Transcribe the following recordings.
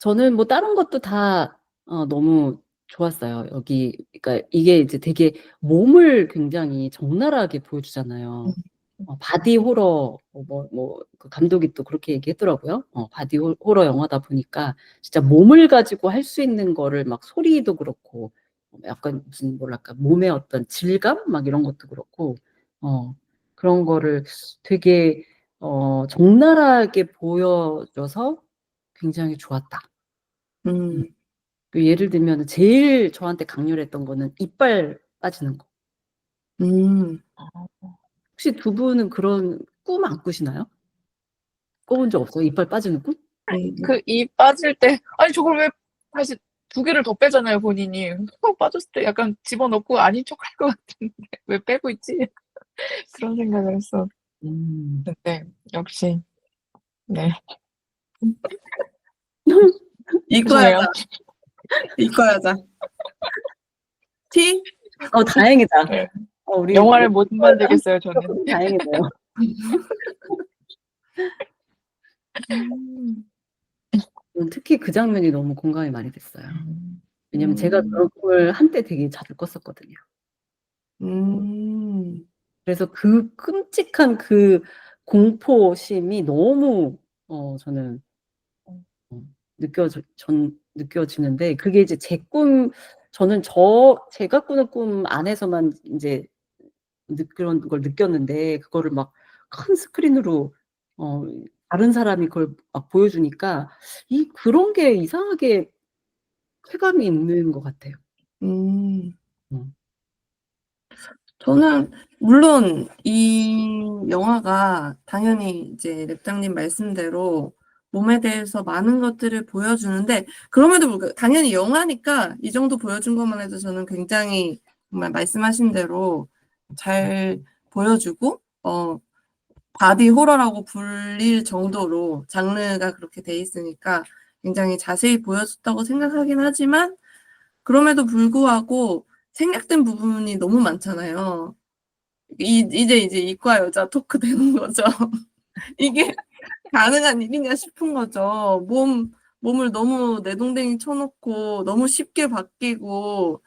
저는 뭐 다른 것도 다 너무 좋았어요. 여기 그러니까 이게 이제 되게 몸을 굉장히 적나라하게 보여주잖아요. 바디 호러 그 감독이 또 그렇게 얘기했더라고요. 바디 호러 영화다 보니까 진짜 몸을 가지고 할 수 있는 거를 막 소리도 그렇고 약간 무슨 뭐랄까 몸의 어떤 질감 막 이런 것도 그렇고 그런 거를 되게 적나라하게 보여줘서 굉장히 좋았다. 음. 음, 그 예를 들면 제일 저한테 강렬했던 거는 이빨 빠지는 거. 음. 혹시 두 분은 그런 꿈 안 꾸시나요? 꿔본 적 없어요? 이빨 빠지는 꿈? 그 입 빠질 때, 아니, 저걸 왜 다시 두 개를 더 빼잖아요, 본인이. 빠졌을 때 약간 집어넣고 아닌 척 할 것 같은데, 왜 빼고 있지? 그런 생각을 했어. 음. 근데, 역시, 네. 이과여자, 죄송해요. 이과여자. T? 다행이다. 네. 우리 영화를 못 만들겠어요, 저는. 다행이네요. 음. 특히 그 장면이 너무 공감이 많이 됐어요. 왜냐면 제가 음. 그런 꿈을 한때 되게 자주 꿨었거든요. 음. 그래서 그 끔찍한 그 공포심이 너무 저는 어, 느껴지는데 그게 이제 저는 제가 꾸는 꿈 안에서만 이제 그런 걸 느꼈는데 그거를 막 큰 스크린으로 어, 다른 사람이 그걸 막 보여주니까 그런 게 이상하게 쾌감이 있는 것 같아요. 음. 음. 저는 물론 이 영화가 당연히 이제 랩장님 말씀대로 몸에 대해서 많은 것들을 보여주는데 그럼에도 불구하고 당연히 영화니까 이 정도 보여준 것만 해도 저는 굉장히 정말 말씀하신 대로 잘 보여주고 바디 호러라고 불릴 정도로 장르가 그렇게 돼 있으니까 굉장히 자세히 보여줬다고 생각하긴 하지만 그럼에도 불구하고 생략된 부분이 너무 많잖아요. 이제 이과 여자 토크 되는 거죠. 이게 가능한 일이냐 싶은 거죠. 몸을 너무 내동댕이 쳐놓고 너무 쉽게 바뀌고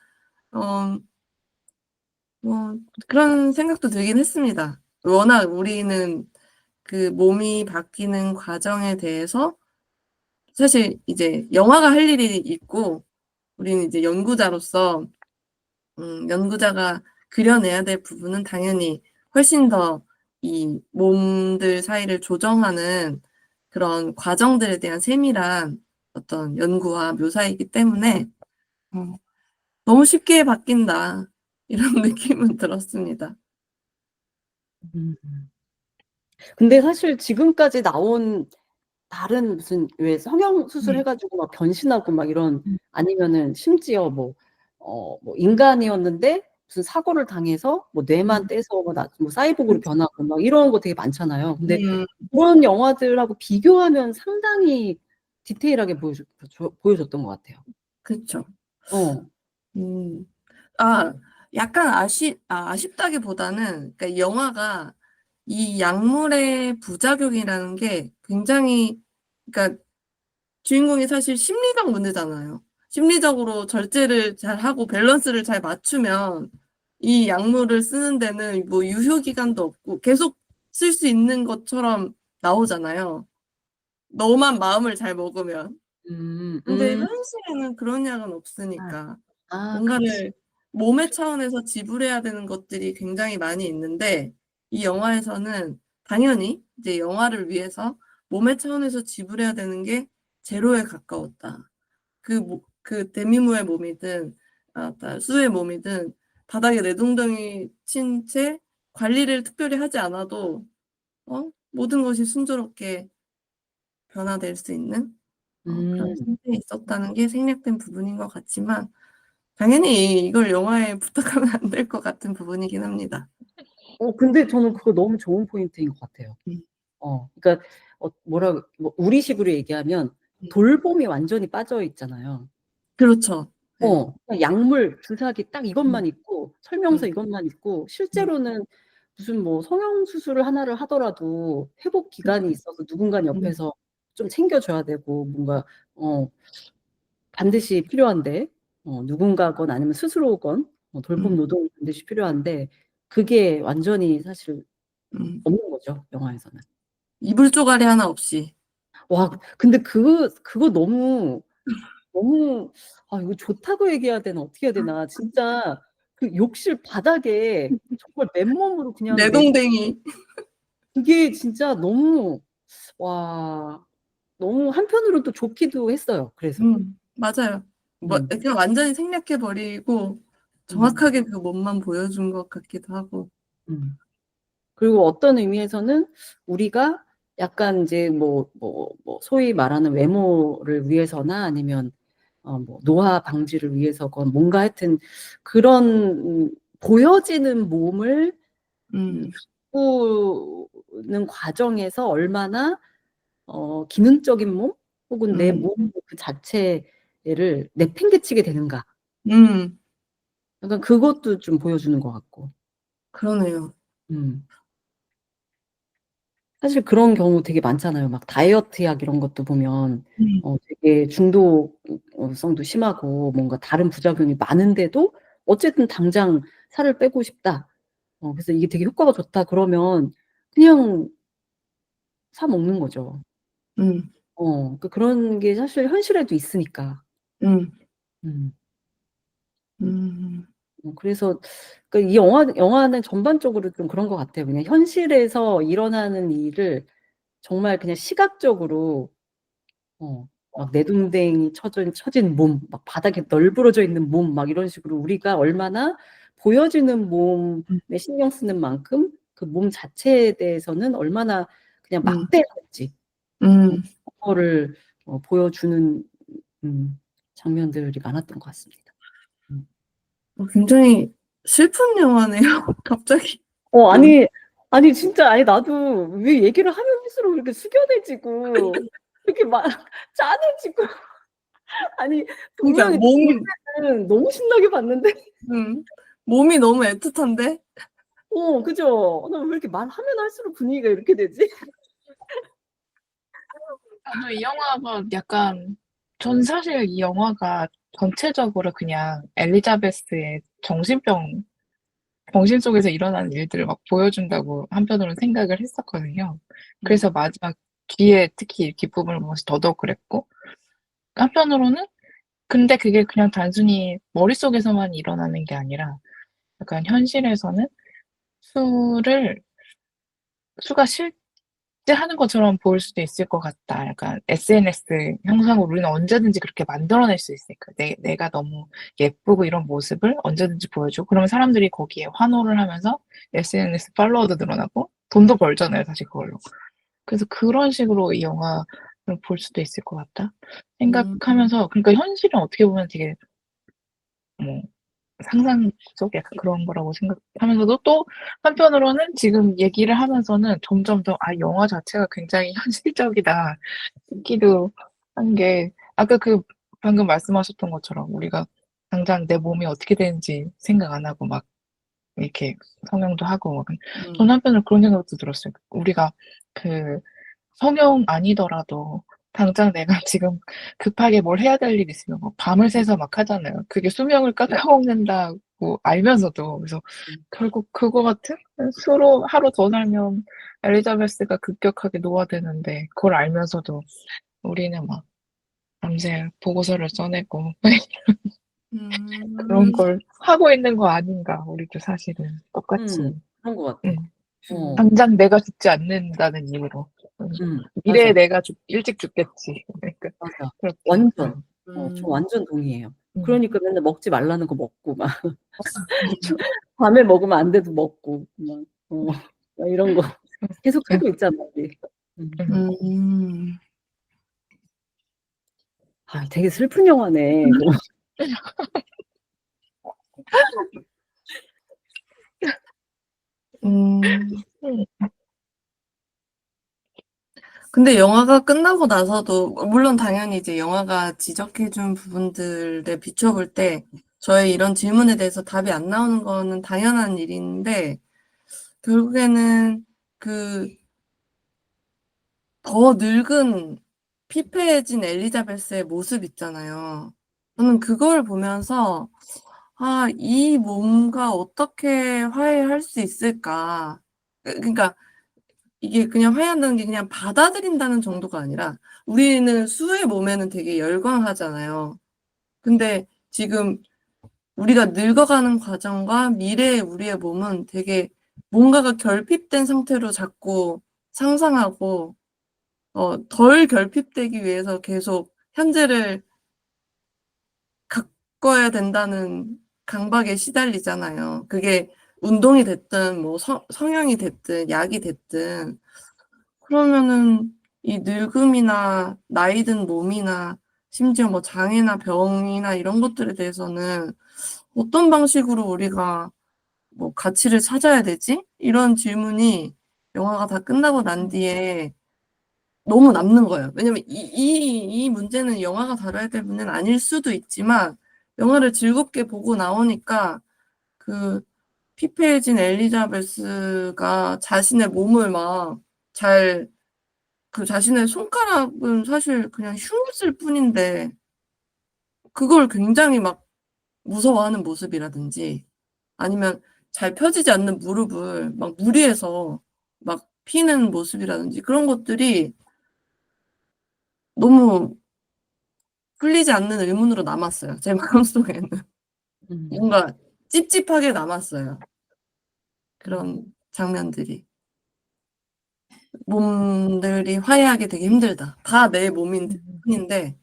뭐 그런 생각도 들긴 했습니다. 워낙 우리는 그 몸이 바뀌는 과정에 대해서 사실 이제 영화가 할 일이 있고 우리는 이제 연구자로서 연구자가 그려내야 될 부분은 당연히 훨씬 더 이 몸들 사이를 조정하는 그런 과정들에 대한 세밀한 어떤 연구와 묘사이기 때문에 너무 쉽게 바뀐다 이런 느낌은 들었습니다. 음. 근데 사실 지금까지 나온 다른 무슨 왜 성형 수술해가지고 막 변신하고 막 이런 아니면은 심지어 뭐 인간이었는데 무슨 사고를 당해서 뭐 뇌만 떼서 뭐 사이보그로 변하고 막 이런 거 되게 많잖아요. 근데 그런 영화들하고 비교하면 상당히 디테일하게 보여줬던 것 같아요. 그렇죠. 어. 약간 아쉽다기보다는 그러니까 영화가 이 약물의 부작용이라는 게 굉장히 그러니까 주인공이 사실 심리적 문제잖아요. 심리적으로 절제를 잘 하고 밸런스를 잘 맞추면 이 약물을 쓰는 데는 뭐 유효 기간도 없고 계속 쓸 수 있는 것처럼 나오잖아요. 너만 마음을 잘 먹으면. 근데 현실에는 그런 약은 없으니까 그렇지. 뭔가를 몸의 차원에서 지불해야 되는 것들이 굉장히 많이 있는데 이 영화에서는 당연히 이제 영화를 위해서 몸의 차원에서 지불해야 되는 게 제로에 가까웠다. 그 데미모의 몸이든 수의 몸이든 바닥에 내동댕이 친 채 관리를 특별히 하지 않아도 모든 것이 순조롭게 변화될 수 있는 그런 상태에 있었다는 게 생략된 부분인 것 같지만 당연히 이걸 영화에 부탁하면 안 될 것 같은 부분이긴 합니다. 근데 저는 그거 너무 좋은 포인트인 것 같아요. 음. 그러니까 우리식으로 얘기하면 돌봄이 완전히 빠져 있잖아요. 그렇죠. 네. 그냥 약물 주사기 딱 이것만 있고 설명서 음. 이것만 있고 실제로는 무슨 뭐 성형 수술을 하나를 하더라도 회복 기간이 있어서 누군가 음. 옆에서 좀 챙겨줘야 되고 뭔가 반드시 필요한데 누군가건 아니면 스스로건 돌봄 노동이 반드시 필요한데 그게 완전히 사실 음. 없는 거죠, 영화에서는. 이불 쪼가리 하나 없이. 와, 근데 그거 너무 이거 좋다고 얘기해야 되나 어떻게 해야 되나. 진짜 그 욕실 바닥에 정말 맨몸으로 그냥 내동댕이. 그게 진짜 너무 너무 한편으로는 또 좋기도 했어요. 그래서. 맞아요. 음. 그냥 완전히 생략해버리고 정확하게 그 몸만 보여준 것 같기도 하고. 그리고 어떤 의미에서는 우리가 약간 이제 소위 말하는 외모를 위해서나 아니면 노화 방지를 위해서건 뭔가 하여튼 그런 보여지는 몸을 바꾸는 과정에서 얼마나 기능적인 몸 혹은 내 몸 그 자체를 내팽개치게 되는가. 약간 그것도 좀 보여주는 것 같고. 그러네요. 사실 그런 경우 되게 많잖아요. 막 다이어트 약 이런 것도 보면 되게 중독성도 심하고 뭔가 다른 부작용이 많은데도 어쨌든 당장 살을 빼고 싶다. 그래서 이게 되게 효과가 좋다 그러면 그냥 사 먹는 거죠. 그런 게 사실 현실에도 있으니까. 음. 그래서 이 영화는 전반적으로 좀 그런 것 같아요. 그냥 현실에서 일어나는 일을 정말 그냥 시각적으로 막 내동댕이 처진 몸, 막 바닥에 널브러져 있는 몸, 막 이런 식으로 우리가 얼마나 보여지는 몸에 신경 쓰는 만큼 그 몸 자체에 대해서는 얼마나 그냥 막대한지 그거를 보여주는 장면들이 많았던 것 같습니다. 굉장히 슬픈 영화네요. 갑자기. 아니 진짜 나도 왜 얘기를 하면 할수록 이렇게 숙연해지고 이렇게 막 짠해지고 아니 그러니까 분명히 처음에는 너무 신나게 봤는데 몸이 너무 애틋한데? 그죠? 나 왜 이렇게 말하면 할수록 분위기가 이렇게 되지? 저도 이 영화가 약간 전 사실 이 영화가 전체적으로 그냥 엘리자베스의 정신 속에서 일어나는 일들을 막 보여준다고 한편으로는 생각을 했었거든요. 그래서 마지막 뒤에 특히 이 뒷부분을 보면서 더더욱 그랬고 한편으로는 근데 그게 그냥 단순히 머릿속에서만 일어나는 게 아니라 약간 현실에서는 수가 실제 하는 것처럼 보일 수도 있을 것 같다. 약간 SNS 형상으로 우리는 언제든지 그렇게 만들어낼 수 있으니까. 내가 너무 예쁘고 이런 모습을 언제든지 보여주고 그러면 사람들이 거기에 환호를 하면서 SNS 팔로워도 늘어나고 돈도 벌잖아요, 사실 그걸로. 그래서 그런 식으로 이 영화를 볼 수도 있을 것 같다 생각하면서 그러니까 현실은 어떻게 보면 되게 뭐 상상 속 약간 그런 거라고 생각하면서도 또 한편으로는 지금 얘기를 하면서는 점점 더 '아 영화 자체가 굉장히 현실적이다.' 싶기도 한 게 아까 방금 말씀하셨던 것처럼 우리가 당장 내 몸이 어떻게 되는지 생각 안 하고 막 이렇게 성형도 하고 막 저는 한편으로 그런 생각도 들었어요. 우리가 성형 아니더라도 당장 내가 지금 급하게 뭘 해야 될 일이 있으면 막 밤을 새서 막 하잖아요. 그게 수명을 깎아먹는다고 알면서도. 그래서 결국 그거 같은 수로 하루 더 살면 엘리자베스가 급격하게 노화되는데 그걸 알면서도 우리는 막 밤새 보고서를 써내고 그런 걸 하고 있는 거 아닌가 우리도 사실은 똑같이. 그런 것 같아. 당장 내가 죽지 않는다는 이유로. 미래에 맞아. 내가 일찍 죽겠지. 그러니까 맞아. 그렇게. 완전. 저 완전 동의해요. 그러니까 맨날 먹지 말라는 거 먹고 막 밤에 먹으면 안 돼도 먹고 막 이런 거 계속 하고 있잖아, 우리. 되게 슬픈 영화네. 이거. 근데 영화가 끝나고 나서도 물론 당연히 이제 영화가 지적해준 부분들에 비춰볼 때 저의 이런 질문에 대해서 답이 안 나오는 거는 당연한 일인데 결국에는 더 늙은 피폐해진 엘리자베스의 모습 있잖아요. 저는 그걸 보면서 이 몸과 어떻게 화해할 수 있을까? 그러니까 이게 그냥 화해한다는 게 그냥 받아들인다는 정도가 아니라 우리는 수의 몸에는 되게 열광하잖아요. 근데 지금 우리가 늙어가는 과정과 미래의 우리의 몸은 되게 뭔가가 결핍된 상태로 자꾸 상상하고 덜 결핍되기 위해서 계속 현재를 가꿔야 된다는 강박에 시달리잖아요. 그게 운동이 됐든 뭐 성형이 됐든 약이 됐든. 그러면은 이 늙음이나 나이 든 몸이나 심지어 뭐 장애나 병이나 이런 것들에 대해서는 어떤 방식으로 우리가 뭐 가치를 찾아야 되지? 이런 질문이 영화가 다 끝나고 난 뒤에 너무 남는 거예요. 왜냐면 이 문제는 영화가 다뤄야 될 문제는 아닐 수도 있지만 영화를 즐겁게 보고 나오니까 그 피폐해진 엘리자베스가 자신의 몸을 그 자신의 손가락은 사실 그냥 흉했을 뿐인데 그걸 굉장히 막 무서워하는 모습이라든지 아니면 잘 펴지지 않는 무릎을 막 무리해서 막 피는 모습이라든지 그런 것들이 너무 풀리지 않는 의문으로 남았어요. 제 마음속에는. 음. 뭔가 찝찝하게 남았어요. 그런 음. 장면들이. 몸들이 화해하기 되게 힘들다. 다 내 몸인 뿐인데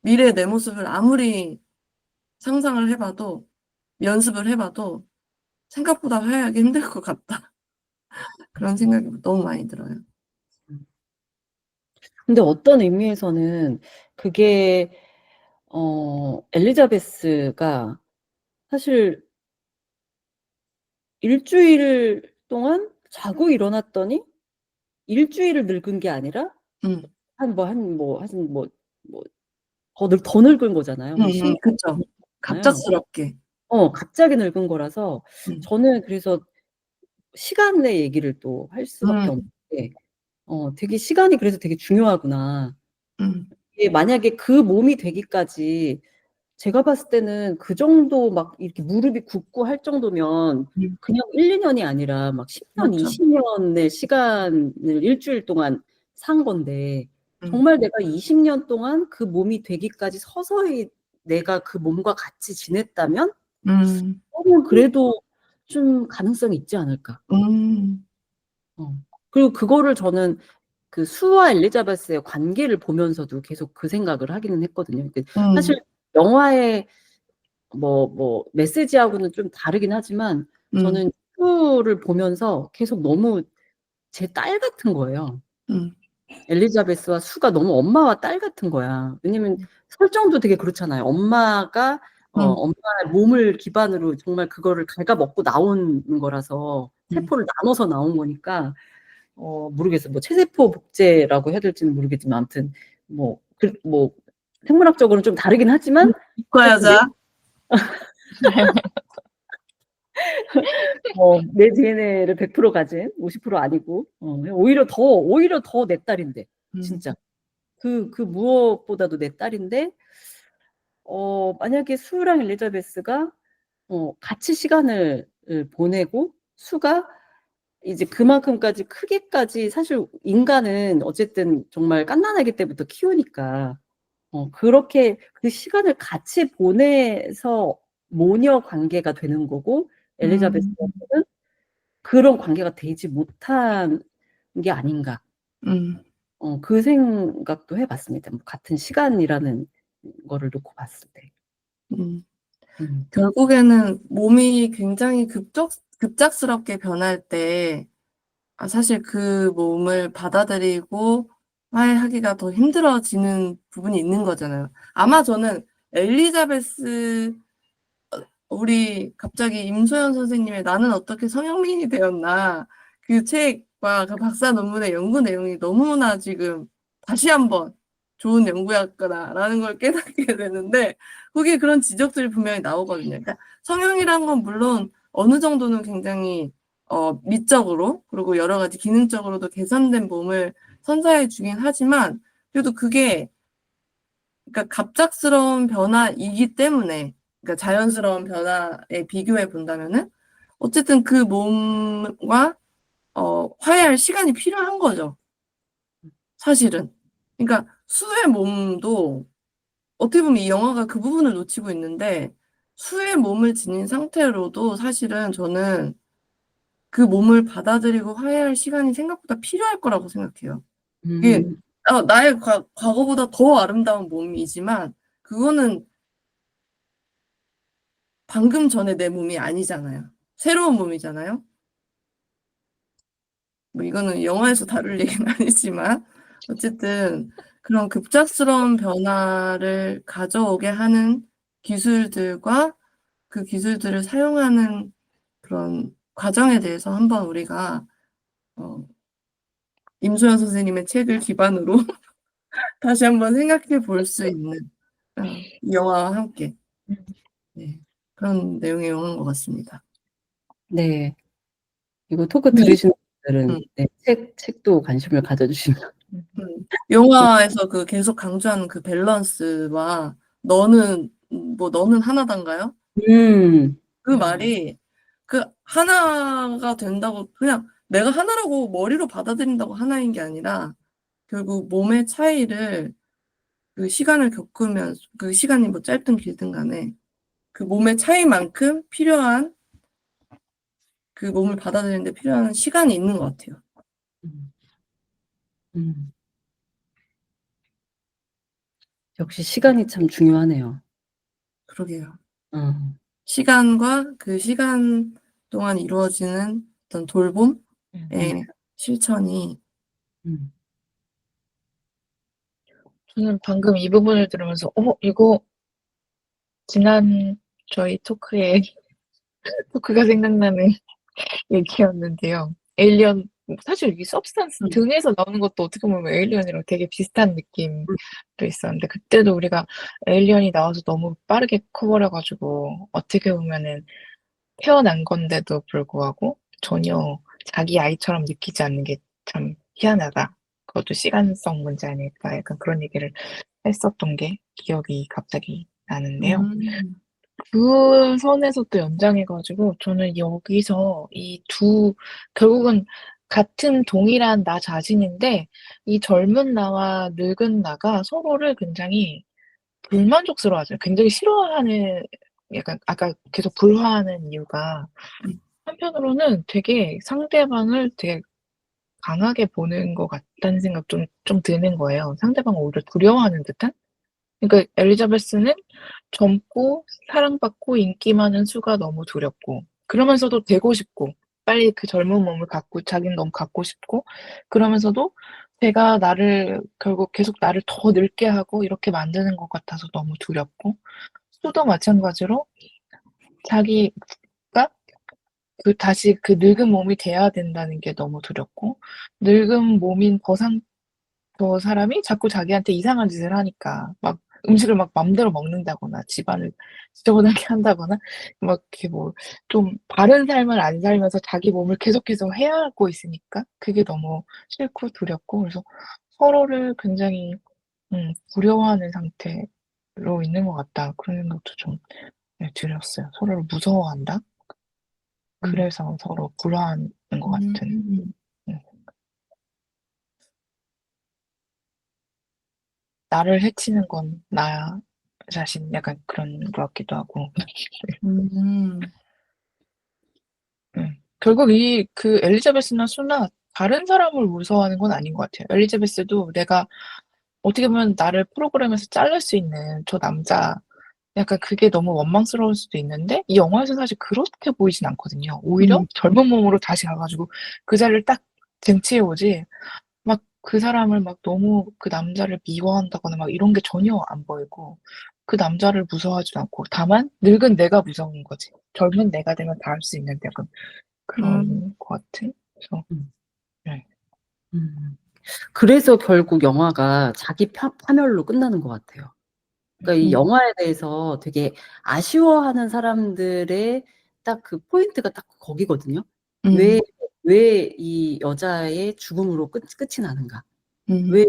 미래의 내 모습을 아무리 상상을 해봐도 연습을 해봐도 생각보다 화해하기 힘들 것 같다. 그런 생각이 너무 많이 들어요. 근데 어떤 의미에서는 그게 엘리자베스가 사실 일주일 동안 자고 일어났더니 일주일을 늙은 게 아니라 음. 더 늙은 거잖아요. 한 10년 그쵸. 잖아요. 갑작스럽게. 갑자기 늙은 거라서 음. 저는 그래서 시간의 얘기를 또 할 수밖에 음. 없는데 되게 시간이 그래서 되게 중요하구나. 음. 이게 만약에 그 몸이 되기까지 제가 봤을 때는 그 정도 막 이렇게 무릎이 굽고 할 정도면 음. 그냥 1-2년이 아니라 막 10년, 그렇죠. 20년의 시간을 일주일 동안 산 건데 음. 정말 내가 20년 동안 그 몸이 되기까지 서서히 내가 그 몸과 같이 지냈다면 음. 그래도 좀 가능성이 있지 않을까. 음. 그리고 그거를 저는 그 수와 엘리자베스의 관계를 보면서도 계속 그 생각을 하기는 했거든요. 사실 영화의 메시지하고는 좀 다르긴 하지만 음. 저는 수를 보면서 계속 너무 제 딸 같은 거예요. 음. 엘리자베스와 수가 너무 엄마와 딸 같은 거야. 왜냐면 설정도 되게 그렇잖아요. 엄마가 엄마의 몸을 기반으로 정말 그거를 갉아먹고 나오는 거라서 세포를 나눠서 나온 거니까 모르겠어요. 뭐 체세포 복제라고 해야 될지는 모르겠지만 아무튼 생물학적으로는 좀 다르긴 하지만 이과여자. 내 DNA를 100% 가진 50% 아니고 오히려 더 내 딸인데 진짜 그 무엇보다도 내 딸인데 만약에 수랑 엘리자베스가 같이 시간을 보내고 수가 이제 그만큼까지 크게까지 사실 인간은 어쨌든 정말 갓난아기 때부터 키우니까 그렇게 그 시간을 같이 보내서 모녀 관계가 되는 거고 엘리자베스한테는 그런 관계가 되지 못한 게 아닌가. 그 생각도 해봤습니다. 같은 시간이라는 거를 놓고 봤을 때. 결국에는 몸이 굉장히 급작스럽게 변할 때 사실 그 몸을 받아들이고 화해하기가 더 힘들어지는 부분이 있는 거잖아요. 아마 저는 엘리자베스 우리 갑자기 임소연 선생님의 나는 어떻게 성형민이 되었나 그 책과 그 박사 논문의 연구 내용이 너무나 지금 다시 한번 좋은 연구였구나라는 걸 깨닫게 되는데 거기에 그런 지적들이 분명히 나오거든요. 그러니까 성형이란 건 물론 어느 정도는 굉장히 미적으로 그리고 여러 가지 기능적으로도 개선된 몸을 선사해 주긴 하지만 그래도 그게 그러니까 갑작스러운 변화이기 때문에 그러니까 자연스러운 변화에 비교해 본다면은 어쨌든 그 몸과 화해할 시간이 필요한 거죠. 사실은. 그러니까 수의 몸도 어떻게 보면 이 영화가 그 부분을 놓치고 있는데 수의 몸을 지닌 상태로도 사실은 저는 그 몸을 받아들이고 화해할 시간이 생각보다 필요할 거라고 생각해요. 이게 나의 과거보다 더 아름다운 몸이지만 그거는 방금 전에 내 몸이 아니잖아요. 새로운 몸이잖아요. 뭐 이거는 영화에서 다룰 얘기는 아니지만 어쨌든 그런 급작스러운 변화를 가져오게 하는 기술들과 그 기술들을 사용하는 그런 과정에 대해서 한번 우리가 임소연 선생님의 책을 기반으로 다시 한번 생각해 볼 수 있는 이 영화와 함께 네, 그런 내용의 영화인 것 같습니다. 네. 이거 토크 네. 들으시는 분들은 네, 책도 관심을 가져주시면. 영화에서 그 계속 강조하는 그 밸런스와 너는 하나단가요? 그 말이 그 하나가 된다고 그냥 내가 하나라고 머리로 받아들인다고 하나인 게 아니라 결국 몸의 차이를 그 시간을 겪으면 그 시간이 뭐 짧든 길든 간에 그 몸의 차이만큼 필요한 그 몸을 받아들이는데 필요한 시간이 있는 것 같아요. 역시 시간이 참 중요하네요. 그러게요. 어. 시간과 그 시간 동안 이루어지는 어떤 돌봄의 실천이 저는 방금 이 부분을 들으면서 이거 지난 저희 토크가 생각나는 얘기였는데요. 에일리언 사실 이 서브스탄스 등에서 나오는 것도 어떻게 보면 에일리언이랑 되게 비슷한 느낌도 있었는데 그때도 우리가 에일리언이 나와서 너무 빠르게 커버려 가지고 어떻게 보면은 태어난 건데도 불구하고 전혀 자기 아이처럼 느끼지 않는 게 참 희한하다. 그것도 시간성 문제 아닐까 약간 그런 얘기를 했었던 게 기억이 갑자기 나는데요. 그 선에서 또 연장해 가지고 저는 여기서 결국은 같은 동일한 나 자신인데 이 젊은 나와 늙은 나가 서로를 굉장히 불만족스러워하죠. 굉장히 싫어하는 약간 아까 계속 불화하는 이유가 한편으로는 되게 상대방을 되게 강하게 보는 것 같다는 생각 좀 드는 거예요. 상대방을 오히려 두려워하는 듯한? 그러니까 엘리자베스는 젊고 사랑받고 인기 많은 수가 너무 두렵고 그러면서도 되고 싶고 빨리 그 젊은 몸을 갖고 자기는 너무 갖고 싶고 그러면서도 걔가 결국 계속 나를 더 늙게 하고 이렇게 만드는 것 같아서 너무 두렵고 수도 마찬가지로 자기가 다시 그 늙은 몸이 돼야 된다는 게 너무 두렵고 늙은 몸인 저 사람이 자꾸 자기한테 이상한 짓을 하니까 막 음식을 막 맘대로 먹는다거나 집안을 지저분하게 한다거나 막 이렇게 뭐 좀 바른 삶을 안 살면서 자기 몸을 계속해서 해하고 있으니까 그게 너무 싫고 두렵고 그래서 서로를 굉장히 두려워하는 상태로 있는 것 같다. 그런 생각도 좀 들었어요. 서로를 무서워한다? 그래서 서로 불화하는 것 같은. 나를 해치는 건 나 자신 약간 그런 것 같기도 하고. 결국 엘리자베스나 수나 다른 사람을 무서워하는 건 아닌 것 같아요. 엘리자베스도 내가 어떻게 보면 나를 프로그램에서 자를 수 있는 저 남자 약간 그게 너무 원망스러울 수도 있는데 이 영화에서는 사실 그렇게 보이진 않거든요. 오히려 젊은 몸으로 다시 가 가지고 그 자리를 딱 쟁취해 오지 막 그 사람을 막 너무 그 남자를 미워한다거나 막 이런 게 전혀 안 보이고 그 남자를 무서워하지도 않고 다만 늙은 내가 무서운 거지. 젊은 내가 되면 다 할 수 있는데 약간 그런 것 같은? 그래서 네. 그래서 결국 영화가 자기 파멸로 끝나는 것 같아요. 그러니까 이 영화에 대해서 되게 아쉬워하는 사람들의 딱 그 포인트가 딱 거기거든요. 왜 이 여자의 죽음으로 끝이 나는가. 왜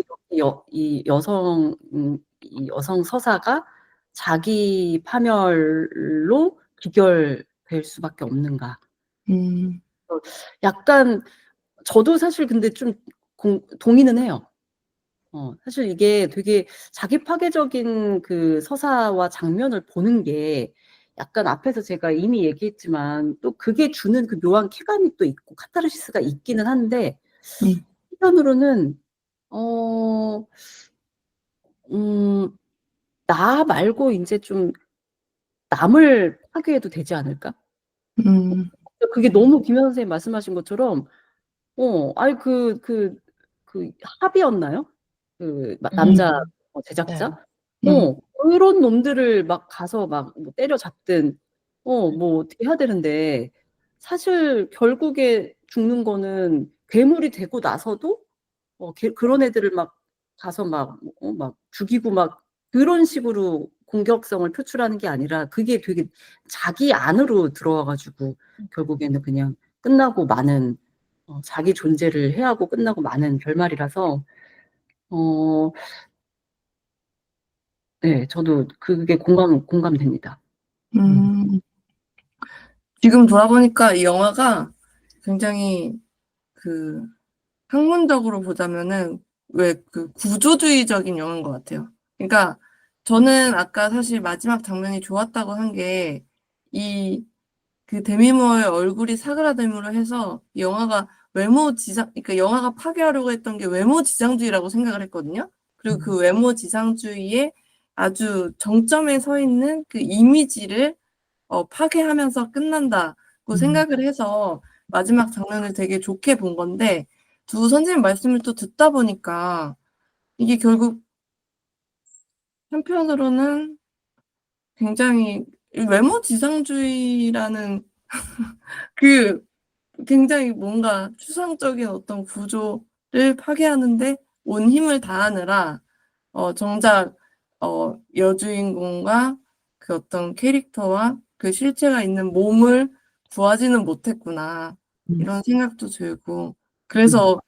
이 여성 서사가 자기 파멸로 귀결될 수밖에 없는가. 약간 저도 사실 근데 좀 동의는 해요. 사실 이게 되게 자기 파괴적인 그 서사와 장면을 보는 게 약간 앞에서 제가 이미 얘기했지만 또 그게 주는 그 묘한 쾌감이 또 있고 카타르시스가 있기는 한데 한편으로는 나 말고 인제 좀 남을 파괴해도 되지 않을까? 그게 너무 김현 선생님 말씀하신 것처럼 아니 그 합의였나요? 그 남자 네. 제작자? 그런 놈들을 막 가서 막 뭐 때려잡든 뭐 어떻게 해야 되는데 사실 결국에 죽는 거는 괴물이 되고 나서도 그런 애들을 막 가서 막 막 죽이고 막 그런 식으로 공격성을 표출하는 게 아니라 그게 되게 자기 안으로 들어와 가지고 결국에는 그냥 끝나고 마는 자기 존재를 해하고 끝나고 마는 결말이라서 네, 저도 그게 공감됩니다. 지금 돌아보니까 이 영화가 굉장히 그 학문적으로 보자면은 왜 그 구조주의적인 영화인 것 같아요. 그러니까 저는 아까 사실 마지막 장면이 좋았다고 한 게 이 그 데미 무어의 얼굴이 사그라듦으로 해서 이 영화가 그러니까 영화가 파괴하려고 했던 게 외모 지상주의라고 생각을 했거든요. 그리고 그 외모 지상주의의 아주 정점에 서 있는 그 이미지를 파괴하면서 끝난다고 생각을 해서 마지막 장면을 되게 좋게 본 건데 두 선생님 말씀을 또 듣다 보니까 이게 결국 한편으로는 굉장히 외모 지상주의라는 그 굉장히 뭔가 추상적인 어떤 구조를 파괴하는데 온 힘을 다하느라 정작 여주인공과 그 어떤 캐릭터와 그 실체가 있는 몸을 구하지는 못했구나 이런 생각도 들고 그래서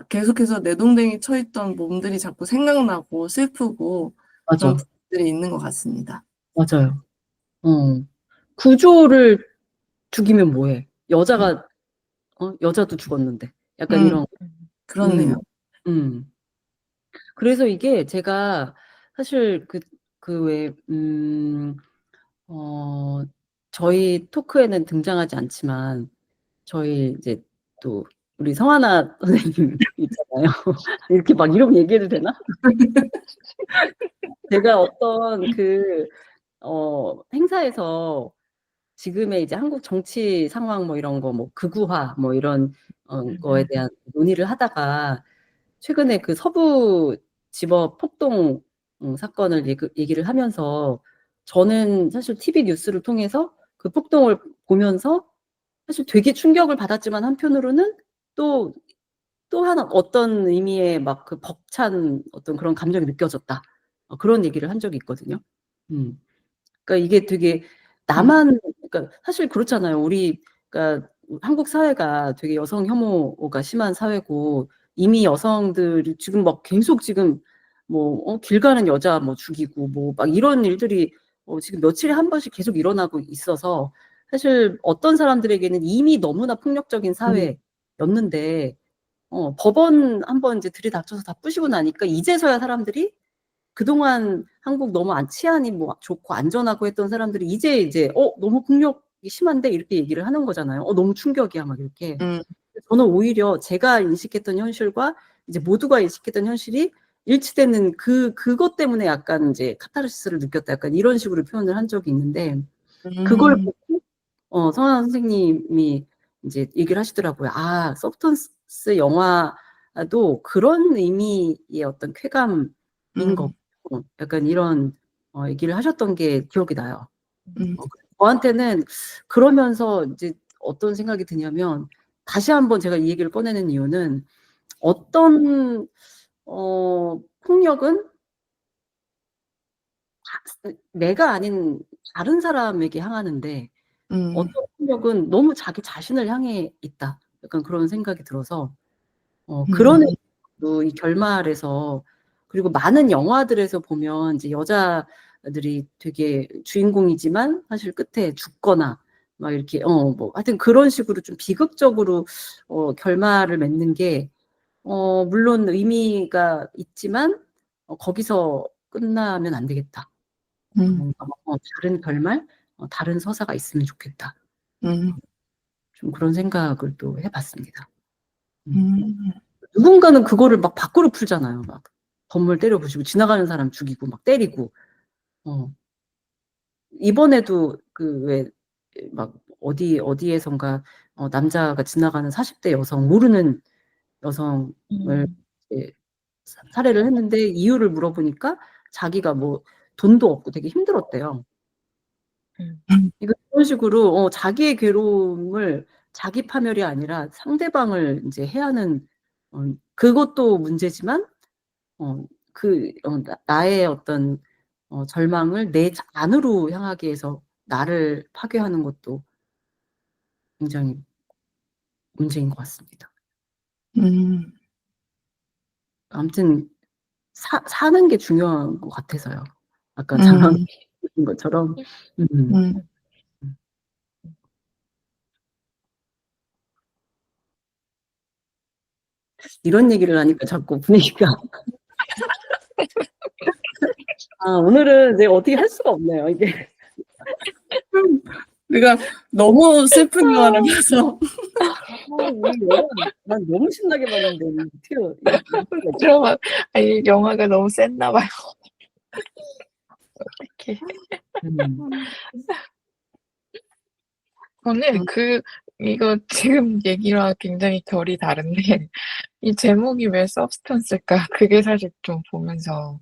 계속해서 내동댕이 쳐있던 몸들이 자꾸 생각나고 슬프고 그런 맞아. 부분들이 있는 것 같습니다. 맞아요. 구조를 죽이면 뭐해? 여자도 죽었는데. 약간 이런. 그렇네요. 그래서 이게 제가 사실 왜 저희 토크에는 등장하지 않지만 저희 이제 또 우리 성하나 선생님 있잖아요. 이렇게 막 이러고 얘기해도 되나? 제가 어떤 행사에서 지금의 이제 한국 정치 상황 뭐 이런 거 뭐 극우화 뭐 이런 거에 대한 논의를 하다가 최근에 그 서부지법 폭동 사건을 얘기를 하면서 저는 사실 TV 뉴스를 통해서 그 폭동을 보면서 사실 되게 충격을 받았지만 한편으로는 또 하나 어떤 의미의 막 그 벅찬 어떤 그런 감정이 느껴졌다. 그런 얘기를 한 적이 있거든요. 그러니까 이게 되게 그러니까 사실 그렇잖아요. 그러니까 한국 사회가 되게 여성 혐오가 심한 사회고 이미 여성들이 지금 막 계속 지금 뭐 길 가는 여자 뭐 죽이고 뭐 막 이런 일들이 지금 며칠에 한 번씩 계속 일어나고 있어서 사실 어떤 사람들에게는 이미 너무나 폭력적인 사회였는데 법원 한번 이제 들이닥쳐서 다 부시고 나니까 이제서야 사람들이 그동안 한국 너무 치안이 뭐 좋고 안전하고 했던 사람들이 이제 너무 폭력이 심한데 이렇게 얘기를 하는 거잖아요. 너무 충격이야 막 이렇게. 저는 오히려 제가 인식했던 현실과 이제 모두가 인식했던 현실이 일치되는 그것 때문에 약간 이제 카타르시스를 느꼈다. 약간 이런 식으로 표현을 한 적이 있는데 그걸 보고 성하나 선생님이 이제 얘기를 하시더라고요. 서브턴스 영화도 그런 의미의 어떤 쾌감인 거고 약간 이런 얘기를 하셨던 게 기억이 나요. 저한테는 그러면서 이제 어떤 생각이 드냐면 다시 한번 제가 이 얘기를 꺼내는 이유는 어떤 폭력은 내가 아닌 다른 사람에게 향하는데 어떤 폭력은 너무 자기 자신을 향해 있다. 약간 그런 생각이 들어서 그런 이 결말에서 그리고 많은 영화들에서 보면 이제 여자들이 되게 주인공이지만 사실 끝에 죽거나 막 이렇게 뭐 하여튼 그런 식으로 좀 비극적으로 결말을 맺는 게 물론 의미가 있지만 거기서 끝나면 안 되겠다. 뭔가 다른 결말, 다른 서사가 있으면 좋겠다. 좀 그런 생각을 또 해봤습니다. 누군가는 그거를 막 밖으로 풀잖아요. 막 건물 때려 부시고 지나가는 사람 죽이고 막 때리고. 이번에도 그 왜 막 어디에선가 남자가 지나가는 40대 여성 모르는 여성을 이제 살해를 했는데 이유를 물어보니까 자기가 뭐 돈도 없고 되게 힘들었대요. 이거 그런 식으로 자기의 괴로움을 자기 파멸이 아니라 상대방을 이제 해하는 그것도 문제지만 나의 어떤 절망을 내 안으로 향하기 위해서 나를 파괴하는 것도 굉장히 문제인 것 같습니다. 아무튼 사는 게 중요한 것 같아서요. 아까 장항 것처럼. 이런 얘기를 하니까 자꾸 분위기가 오늘은 이제 어떻게 할 수가 없네요. 이게 우리가 너무 슬픈 영화를 봐서. 이 영화 난 너무 신나게 봤는데 어떻게 드라마 아니 영화가 너무 셌나 봐요. 어떡해. 저는 이거 지금 얘기랑 굉장히 결이 다른데 이 제목이 왜 서브스턴스일까? 그게 사실 좀 보면서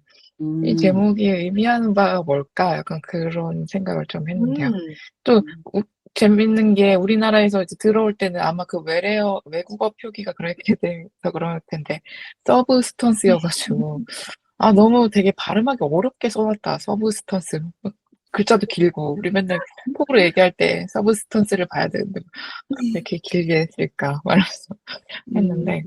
'이 제목이 의미하는 바가 뭘까?' 약간 그런 생각을 좀 했는데요. 또 재밌는 게 우리나라에서 이제 들어올 때는 아마 그 외국어 표기가 그렇게 돼서 그럴 텐데 서브스턴스여 가지고 너무 되게 발음하기 어렵게 써 놨다. 서브스턴스. 글자도 길고 우리 맨날 톡으로 얘기할 때 서브스턴스를 봐야 되는데 '왜 이렇게 길게 쓸까?' 말면서 했는데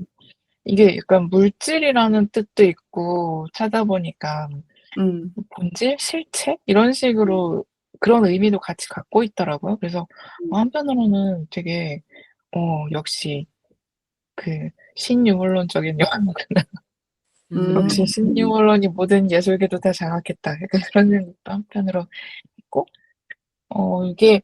이게 약간 물질이라는 뜻도 있고 찾아보니까 본질, 실체 이런 식으로 그런 의미도 같이 갖고 있더라고요. 그래서 한편으로는 되게 역시 그 신유물론적인 영화구나. 역시 신유물론이 모든 예술계도 다 장악했다. 약간 그런 생각도 한편으로 했고 이게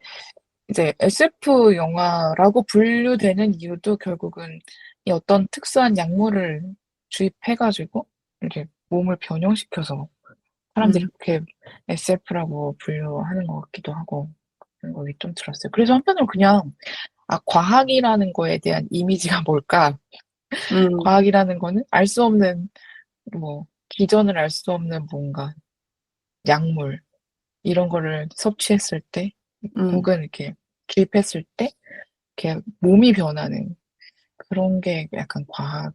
이제 SF 영화라고 분류되는 이유도 결국은 이 어떤 특수한 약물을 주입해 가지고 이렇게 몸을 변형시켜서 사람들이 그렇게 SF라고 분류하는 것 같기도 하고 그런 생각이 좀 들었어요. 그래서 한편으로 그냥 과학이라는 거에 대한 이미지가 뭘까? 과학이라는 거는 알 수 없는 뭐 기전을 알 수 없는 뭔가 약물 이런 거를 섭취했을 때 혹은 이렇게 기입했을 때 이렇게 몸이 변하는 그런 게 약간 '과학의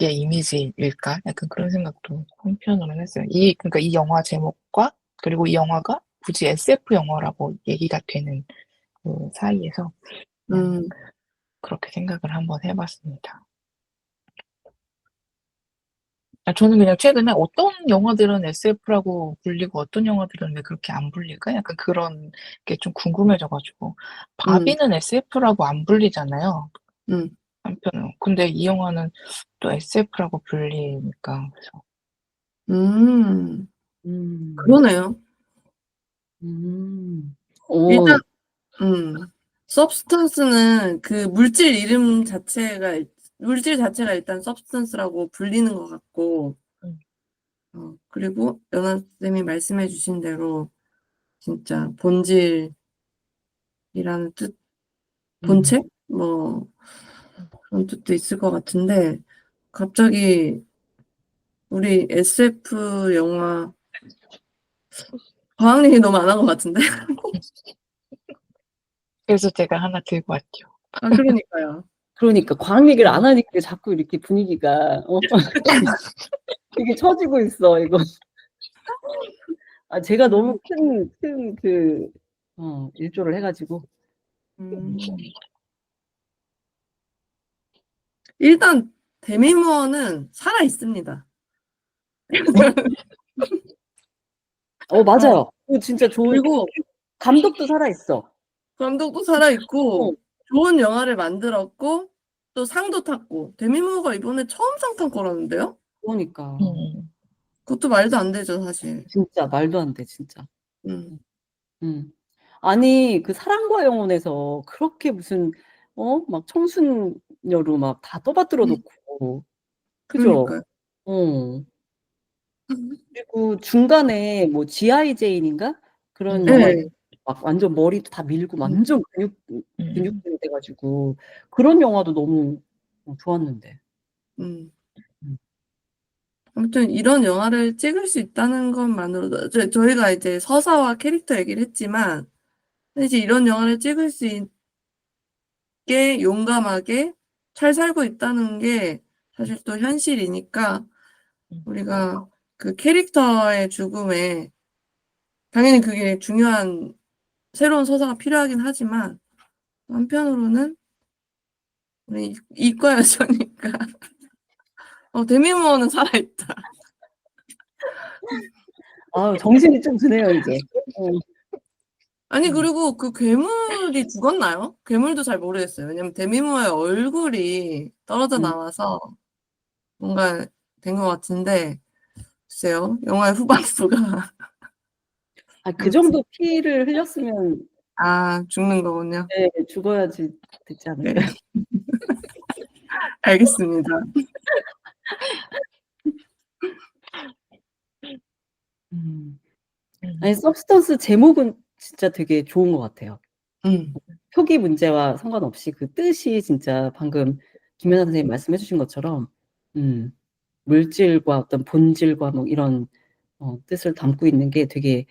이미지일까?' 약간 그런 생각도 한편으로는 했어요. 그러니까 이 영화 제목과 그리고 이 영화가 굳이 SF 영화라고 얘기가 되는 그 사이에서 그냥 그렇게 생각을 한번 해 봤습니다. 저는 그냥 최근에 '어떤 영화들은 SF라고 불리고 어떤 영화들은 왜 그렇게 안 불릴까?' 약간 그런 게 좀 궁금해져 가지고 바비는 SF라고 안 불리잖아요, 한편으로. 근데 이 영화는 또 SF라고 불리니까 그래서 그러네요. 일단 어 substance는 그 물질 자체가 일단 substance라고 불리는 것 같고 음. 그리고 연아 쌤이 말씀해 주신 대로 진짜 본질이라는 뜻, 본체? 뭐 그런 뜻도 있을 것 같은데 갑자기 우리 SF 영화 과학 얘기 너무 안 한 것 같은데? 그래서 제가 하나 들고 왔죠. 그러니까요. 그러니까 과학 얘기를 안 하니까 자꾸 이렇게 분위기가 되게 처지고 있어 이거. 제가 너무 큰 일조를 해 가지고. 일단 데미 무어는 살아 있습니다. 맞아요. 그거 진짜 좋은 그리고 감독도 살아있어. 감독도 살아 있고 어. 좋은 영화를 만들었고 또 상도 탔고 데미 무어가 이번에 처음 상 탄 거라는데요? 그러니까. 그것도 말도 안 되죠, 사실. 진짜 말도 안 돼, 진짜. 음. 아니, 그 사랑과 영혼에서 그렇게 무슨, 막 청순녀로 막 다 떠받들어 놓고. 그죠? 그러니까요. 어. 그리고 중간에 뭐 G.I. 제인인가? 그런 영화 네. 막 완전 머리도 다 밀고 완전 근육질 돼 가지고 그런 영화도 너무 좋았는데. 음. 음. 아무튼 이런 영화를 찍을 수 있다는 것만으로도 저희가 이제 서사와 캐릭터 얘기를 했지만 이제 이런 영화를 찍을 수 있게 용감하게 잘 살고 있다는 게 사실 또 현실이니까 우리가 그 캐릭터의 죽음에 당연히 그게 중요한 새로운 서사가 필요하긴 하지만 한편으로는 우리 이과 여자니까 데미 무어는 살아있다. 아유, 정신이 좀 드네요, 이제. 아니 그리고 그 괴물이 죽었나요? 괴물도 잘 모르겠어요. 왜냐면 데미 무어의 얼굴이 떨어져 나와서 뭔가 된 것 같은데 글쎄요. 영화의 후반부가 그 정도 피를 흘렸으면 죽는 거군요. 네, 죽어야지 되지 네. 않을까요? 알겠습니다. 아니, 서브스턴스 제목은 진짜 되게 좋은 것 같아요. 표기 문제와 상관없이 그 뜻이 진짜 방금 김연아 선생님 말씀해 주신 것처럼 물질과 어떤 본질과 뭐 이런 뜻을 담고 있는 게 되게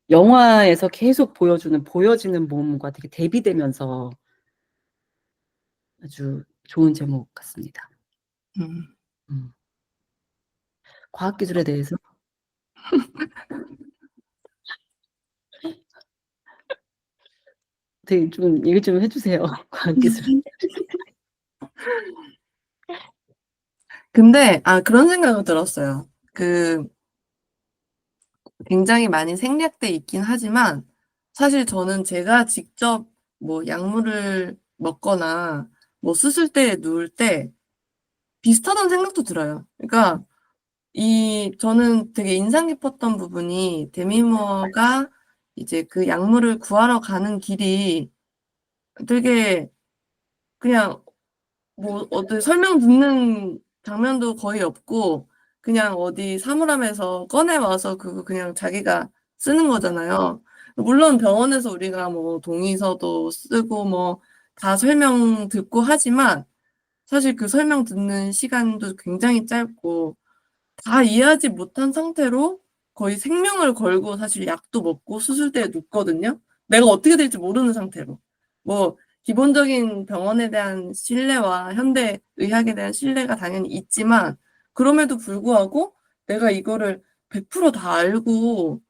영화에서 계속 보여지는 몸과 되게 대비되면서 아주 좋은 제목 같습니다. 과학기술에 대해서 되게 좀 얘기 좀 해주세요. 과학기술. 근데 그런 생각이 들었어요. 굉장히 많이 생략돼 있긴 하지만 사실 저는 제가 직접 뭐 약물을 먹거나 뭐 수술대에 누울 때 비슷하다는 생각도 들어요. 그러니까 저는 되게 인상 깊었던 부분이 데미 무어가 이제 그 약물을 구하러 가는 길이 되게 그냥 뭐 어디 설명 듣는 장면도 거의 없고 그냥 어디 사물함에서 꺼내 와서 그거 그냥 자기가 쓰는 거잖아요. 물론 병원에서 우리가 뭐 동의서도 쓰고 뭐 다 설명 듣고 하지만 사실 그 설명 듣는 시간도 굉장히 짧고 다 이해하지 못한 상태로 거의 생명을 걸고 사실 약도 먹고 수술대에 눕거든요. 내가 어떻게 될지 모르는 상태로. 뭐 기본적인 병원에 대한 신뢰와 현대 의학에 대한 신뢰가 당연히 있지만 그럼에도 불구하고 내가 이거를 100%다 알고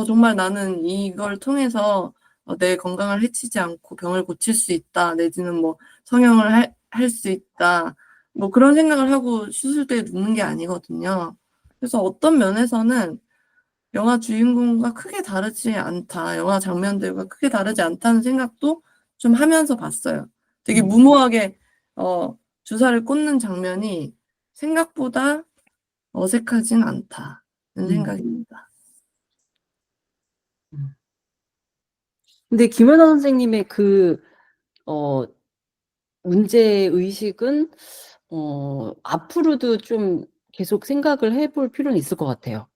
정말 나는 이걸 통해서 내 건강을 해치지 않고 병을 고칠 수 있다. 내지는 뭐 성형을 할 수 있다. 뭐 그런 생각을 하고 수술대에 눕는 게 아니거든요. 그래서 어떤 면에서는 영화 주인공과 크게 다르지 않다. 영화 장면들과 크게 다르지 않다는 생각도 좀 하면서 봤어요. 되게 무모하게 주사를 꽂는 장면이 생각보다 어색하진 않다는 생각입니다. 근데 김연아 선생님의 그 문제 의식은 앞으로도 좀 계속 생각을 해볼 필요는 있을 것 같아요.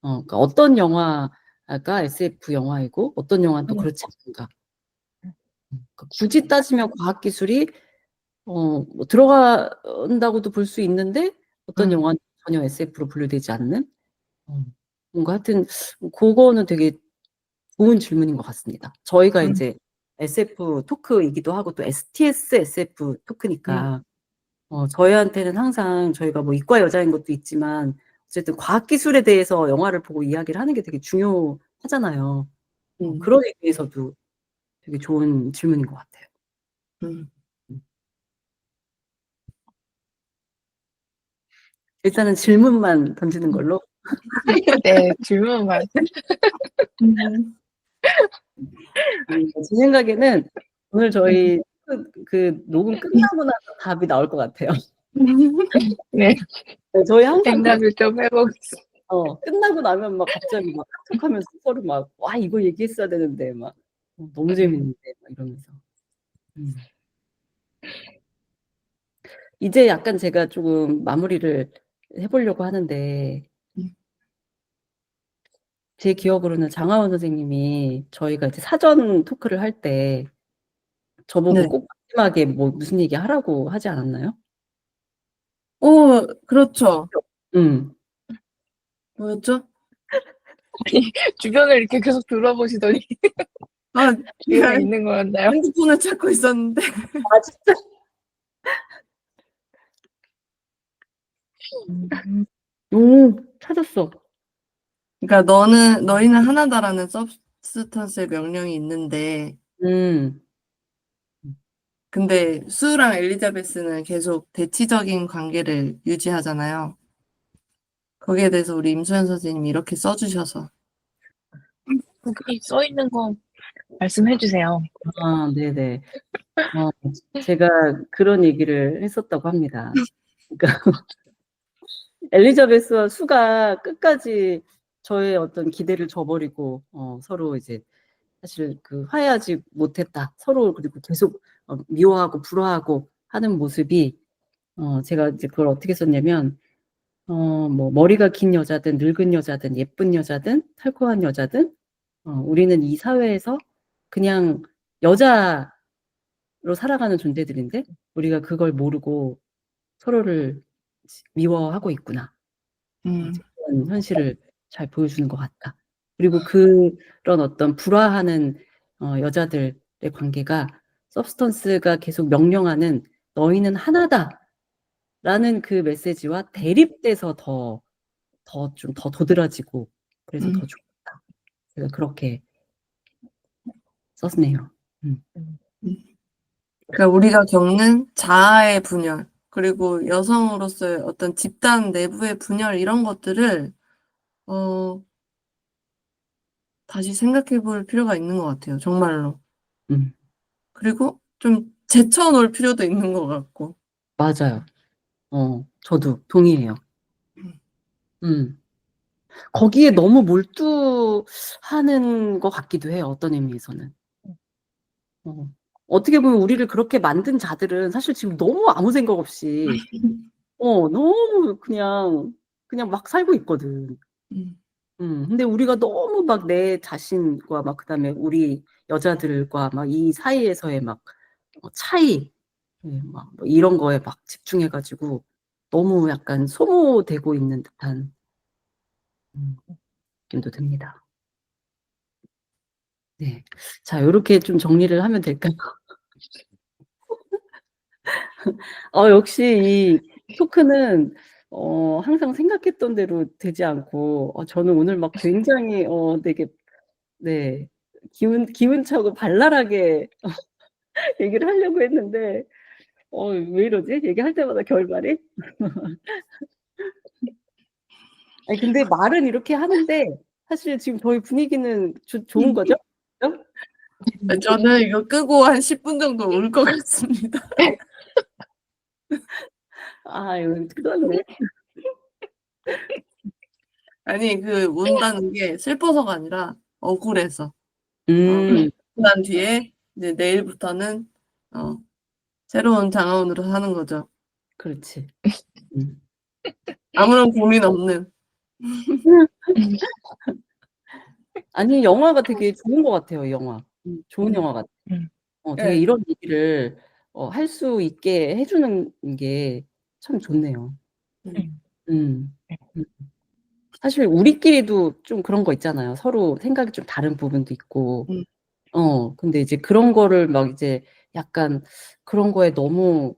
그러니까 어떤 영화가 SF 영화이고 어떤 영화는 또 그렇지 않은가. 그러니까 굳이 따지면 과학기술이 뭐 들어간다고도 볼 수 있는데 어떤 영화는 전혀 SF로 분류되지 않는 뭔가 하여튼 그거는 되게 좋은 질문인 것 같습니다. 저희가 이제 SF 토크이기도 하고 또 STS SF 토크니까 저희한테는 항상 저희가 뭐 이과 여자인 것도 있지만 어쨌든 과학기술에 대해서 영화를 보고 이야기를 하는 게 되게 중요하잖아요. 그런 의미에서도 되게 좋은 질문인 것 같아요. 일단은 질문만 던지는 걸로. 네, 질문만. 제 생각에는 오늘 저희 그 녹음 끝나고 나서 답이 나올 것 같아요. 네, 저희 항상 생각을 좀 해보겠습니다. 끝나고 나면 막 갑자기 막 카톡하면서 서로 막 와 이거 얘기했어야 되는데 막 너무 재밌는데 막 이러면서. 이제 약간 제가 조금 마무리를 해보려고 하는데 제 기억으로는 장하원 선생님이 저희가 이제 사전 토크를 할 때 저보고 네. 꼭 마지막에 뭐 무슨 얘기 하라고 하지 않았나요? 그렇죠. 뭐였죠? 주변을 이렇게 계속 둘러보시더니 아, 이유가 제가 있는 거였나요? 핸드폰을 찾고 있었는데. 아 진짜? 찾았어. 그러니까 너희는 하나다라는 서브스턴스의 명령이 있는데, 근데 수랑 엘리자베스는 계속 대치적인 관계를 유지하잖아요. 거기에 대해서 우리 임수연 선생님이 이렇게 써주셔서. 거기 써 있는 거 말씀해 주세요. 아, 네네. 제가 그런 얘기를 했었다고 합니다. 그러니까 엘리자베스와 수가 끝까지 저의 어떤 기대를 저버리고 서로 이제 사실 그 화해하지 못했다. 서로 그리고 계속 미워하고 불화하고 하는 모습이 제가 이제 그걸 어떻게 썼냐면 뭐 머리가 긴 여자든 늙은 여자든 예쁜 여자든 탈코한 여자든 우리는 이 사회에서 그냥 여자로 살아가는 존재들인데 우리가 그걸 모르고 서로를 미워하고 있구나. 그런 현실을 잘 보여주는 것 같다. 그리고 그런 어떤 불화하는 여자들의 관계가 서브스턴스가 계속 명령하는 너희는 하나다라는 그 메시지와 대립돼서 더 도드라지고 그래서 더 좋다. 제가 그렇게 썼네요. 그러니까 우리가 겪는 자아의 분열, 그리고 여성으로서의 어떤 집단 내부의 분열, 이런 것들을, 다시 생각해 볼 필요가 있는 것 같아요. 정말로. 그리고 좀 제쳐놓을 필요도 있는 것 같고. 맞아요. 저도 동의해요. 거기에 너무 몰두하는 것 같기도 해요. 어떤 의미에서는. 어떻게 보면 우리를 그렇게 만든 자들은 사실 지금 너무 아무 생각 없이 너무 그냥 막 살고 있거든. 근데 우리가 너무 막 내 자신과 막 그다음에 우리 여자들과 막 이 사이에서의 막 차이, 막뭐 이런 거에 막 집중해가지고 너무 약간 소모되고 있는 듯한 느낌도 듭니다. 네. 자, 요렇게 좀 정리를 하면 될까요? 역시 이 토크는 항상 생각했던 대로 되지 않고 저는 오늘 막 굉장히 되게 네. 기운차고 발랄하게 얘기를 하려고 했는데 왜 이러지? 얘기할 때마다 결말이? 아니 근데 말은 이렇게 하는데 사실 지금 저희 분위기는 좋은 거죠? 그죠? 저는 이거 끄고 한 10분 정도 울 것 같습니다. 이거 큰일 났네. 아니, 운다는 게 슬퍼서가 아니라 억울해서. 음. 난 뒤에 이제 내일부터는 새로운 장하원으로 사는 거죠. 그렇지. 아무런 고민 없는. 아니 영화가 되게 좋은 것 같아요, 이 영화. 좋은 영화 같아. 되게 네. 이런 얘기를 할 수 있게 해 주는 게 참 좋네요. 음. 사실 우리끼리도 좀 그런 거 있잖아요. 서로 생각이 좀 다른 부분도 있고. 근데 이제 그런 거를 막 이제 약간 그런 거에 너무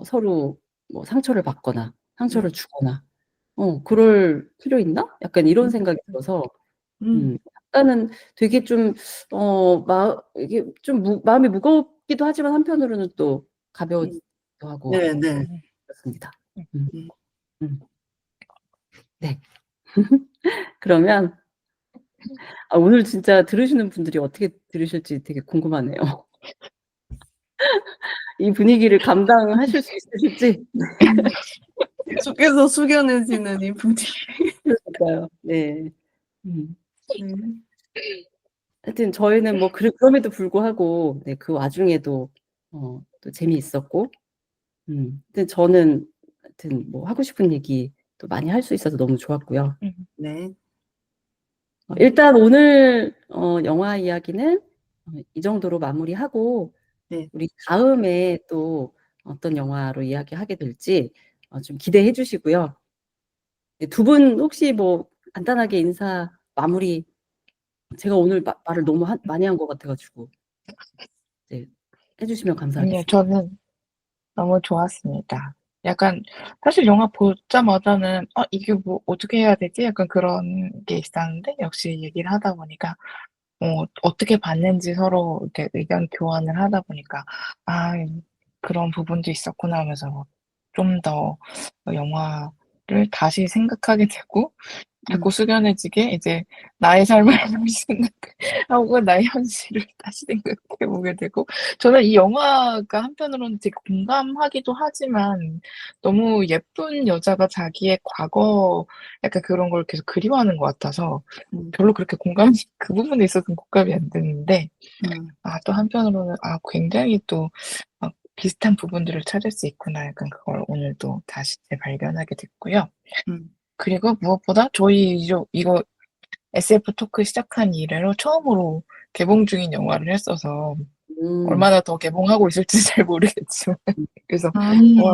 서로 뭐 상처를 받거나 상처를 주거나 그럴 필요 있나? 약간 이런 생각이 들어서 약간은 되게 좀 이게 좀 마음이 무겁기도 하지만 한편으로는 또 가벼워지기도 하고 네, 네. 그렇습니다. 음. 네. 그러면 오늘 진짜 들으시는 분들이 어떻게 들으실지 되게 궁금하네요. 이 분위기를 감당하실 수 있으실지. 계속해서 숙연해지는 이 분위기. 그러니까요. 네. 네. 하여튼 저희는 뭐 그럼에도 불구하고 네, 그 와중에도 또 재미있었고, 하여튼 저는 하여튼 뭐 하고 싶은 얘기 또 많이 할 수 있어서 너무 좋았고요. 네. 일단 오늘 영화 이야기는 이 정도로 마무리하고, 네. 우리 다음에 또 어떤 영화로 이야기하게 될지 좀 기대해 주시고요. 두 분 혹시 뭐 간단하게 인사 마무리, 제가 오늘 말을 너무 많이 한 것 같아가지고 네, 해주시면 아니요, 감사하겠습니다. 저는 너무 좋았습니다. 약간 사실 영화 보자마자는 이게 뭐 어떻게 해야 되지? 약간 그런 게 있었는데 역시 얘기를 하다 보니까 어떻게 봤는지 서로 이렇게 의견 교환을 하다 보니까 그런 부분도 있었구나 하면서 좀 더 영화를 다시 생각하게 되고 자꾸 숙연해지게 이제 나의 삶을 다시 생각하고 나의 현실을 다시 생각해 보게 되고, 저는 이 영화가 한편으로는 되게 공감하기도 하지만 너무 예쁜 여자가 자기의 과거 약간 그런 걸 계속 그리워하는 것 같아서 별로 그렇게 그 부분에 있어서는 공감이 안 됐는데, 또 한편으로는 굉장히 또 비슷한 부분들을 찾을 수 있구나, 약간 그걸 오늘 또 다시 재발견하게 됐고요. 그리고 무엇보다 저희 이거 SF 토크 시작한 이래로 처음으로 개봉 중인 영화를 했어서 얼마나 더 개봉하고 있을지 잘 모르겠지만 그래서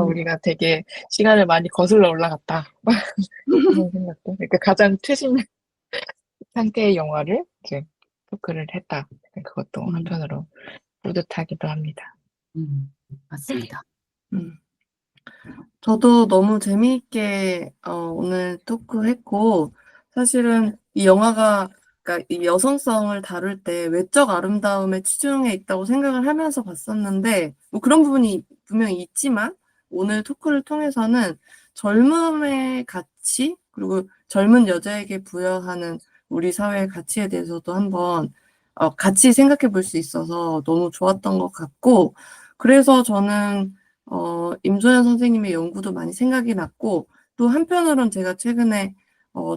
우리가 되게 시간을 많이 거슬러 올라갔다 그런 생각도, 그러니까 가장 최신 상태의 영화를 이제 토크를 했다, 그것도 한편으로 뿌듯하기도 합니다. 맞습니다. 저도 너무 재미있게 오늘 토크했고, 사실은 이 영화가 그러니까 이 여성성을 다룰 때 외적 아름다움에 치중해 있다고 생각을 하면서 봤었는데, 뭐 그런 부분이 분명히 있지만 오늘 토크를 통해서는 젊음의 가치, 그리고 젊은 여자에게 부여하는 우리 사회의 가치에 대해서도 한번 같이 생각해 볼 수 있어서 너무 좋았던 것 같고, 그래서 저는 임소연 선생님의 연구도 많이 생각이 났고, 또 한편으론 제가 최근에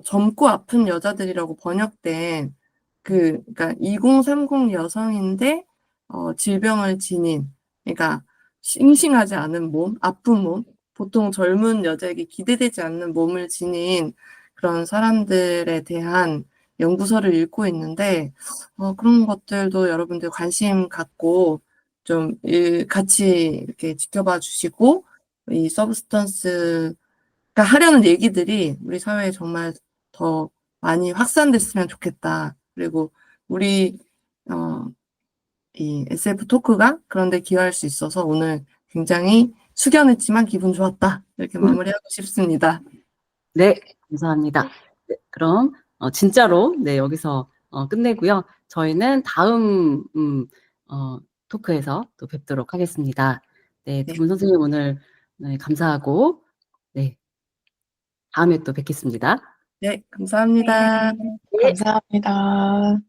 젊고 아픈 여자들이라고 번역된 그러니까 2030 여성인데 질병을 지닌, 그러니까 싱싱하지 않은 몸, 아픈 몸, 보통 젊은 여자에게 기대되지 않는 몸을 지닌 그런 사람들에 대한 연구서를 읽고 있는데, 그런 것들도 여러분들 관심 갖고 좀 같이 이렇게 지켜봐 주시고, 이 서브스턴스가 하려는 얘기들이 우리 사회에 정말 더 많이 확산됐으면 좋겠다. 그리고 우리 이 SF 토크가 그런데 기여할 수 있어서 오늘 굉장히 숙연했지만 기분 좋았다. 이렇게 마무리하고 싶습니다. 네, 감사합니다. 네, 그럼 진짜로 네, 여기서 끝내고요. 저희는 다음 토크에서 또 뵙도록 하겠습니다. 네, 두 분 선생님 오늘 감사하고, 네, 다음에 또 뵙겠습니다. 네, 감사합니다. 감사합니다.